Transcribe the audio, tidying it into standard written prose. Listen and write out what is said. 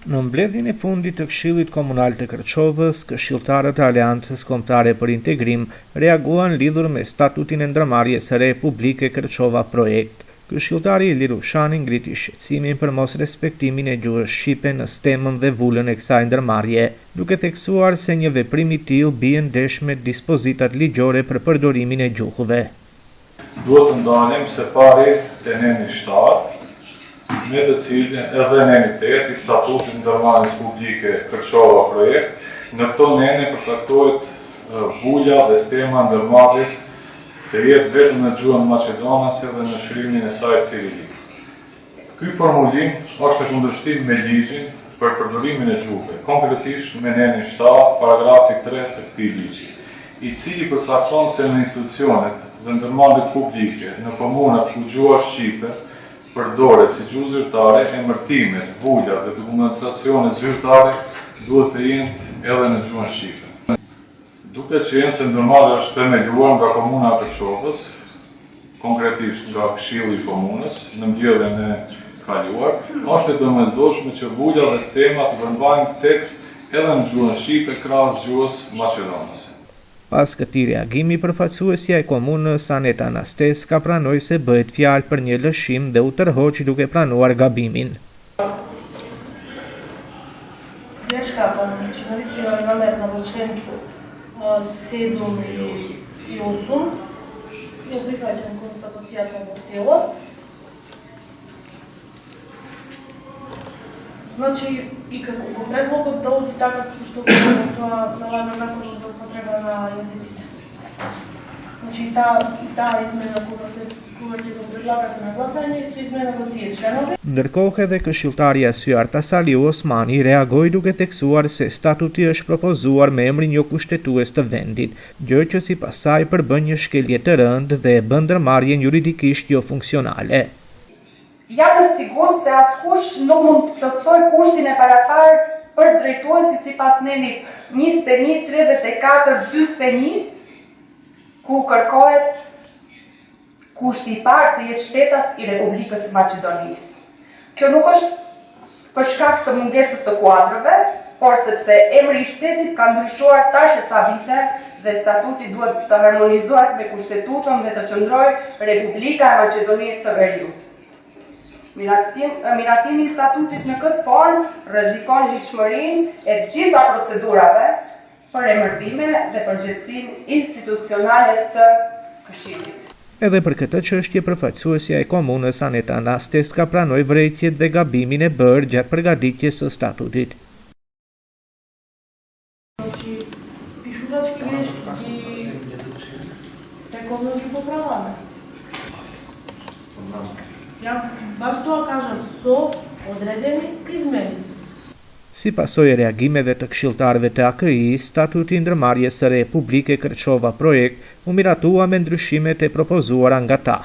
Në mbledhjen e fundit të Këshillit Komunal të Kërçovës, këshilltarët e Aleancës Kombëtare për Integrim reaguan lidhur me statutin e ndërmarrjes së re publike Kërçova Projekt. Këshilltari Ilir Ushani ngriti shqetësimin për mos respektimin e gjuhës shqipe në stemën dhe vulën e kësaj ndërmarrje, duke theksuar se një veprim i tillë bie ndesh me dispozitat ligjore për përdorimin e gjuhëve. Duhet të ndalim se pari të neni 7, me të cilin edhe neni 8 i statutit ndërmarrjes publike Kërçova Projekt, në këto neni përcaktohet vulja dhe stema ndërmarrjes të jetë vetëm në gjuhën maqedonase dhe në shkrimin e saj cirilik. Ky formulim është në kundërshtim me ligjin për përdorimin e gjuhëve, konkretisht me neni 7, paragrafi 3 të këtij ligji, i cili përcakton se në institucionet dhe ndërmarrjet publike në komunat ku gjuha shqipe përdoret si gjuhë zyrtare, emërtimet, vulja dhe dokumentacionet zyrtare duhet të jenë edhe në gjuhën shqipe. Duke qenë se ndërmarrja është themeluar nga Komuna e Kërçovës, konkretisht nga Këshilli i Komunës, në mbledhjen e kaluar, është e domosdoshme që vulja dhe stema të përmbajnë tekst edhe në gjuhën shqipe krahas gjuhës maqedonase. Pas këtij reagimi, përfaqësuesja e komunës Aneta Anastes ka pranoj se bëhet fjalë për një lëshim dhe u tërhoq duke pranuar gabimin. Грешка, журналисти намерят на връчението седум и 8 е прихвачен констатацията в цялост. Значи и како предлогот да оди така што тоа налага законот за употреба на јазиците. Значи таа измена кога ќе го предлагате на гласање со измена во тие членови. Ndërkohë edhe këshilltarja Syarta Saliu Osmani reagoi duke theksuar se statuti është propozuar me emrin jo kushtetues të vendit, gjë që sipas saj përbën një shkelje të rëndë dhe e bën ndërmarrjen juridikisht jo funksionale. Jam e sigurt se askush nuk mund të plotësoj kushtin e paraparë për drejtuesit sipas nenit 21-34-41, ku kërkohet kushti i parë të jetë shtetas i Republikës së Maqedonisë. Kjo nuk është për shkak të mungesës së kuadrëve, por sepse emri i shtetit ka ndryshuar tash e sa vite dhe statuti duhet të harmonizohet me kushtetutën dhe të qëndrojë Republika e Maqedonisë së Veriut. Miratimi i statutit në këtë formë rrezikon ligjshmërinë e të gjitha procedurave për emërdime dhe përgjegjësinë institucionale të Këshillit. Edhe për këtë çështje përfaqësuesja e komunës Aneta Anastes ka pranoj vërejtjet dhe gabimin e bërë gjatë përgatitjes së statutit. Пишувачки грешки и тековно ги поправаме. Јас баш тоа кажам со одредени измени. Si pasojë e reagimeve të këshilltarëve të AKI-s, statuti ndërmarrjes së re publike Kërçova Projekt u miratua me ndryshimet e propozuara nga ta.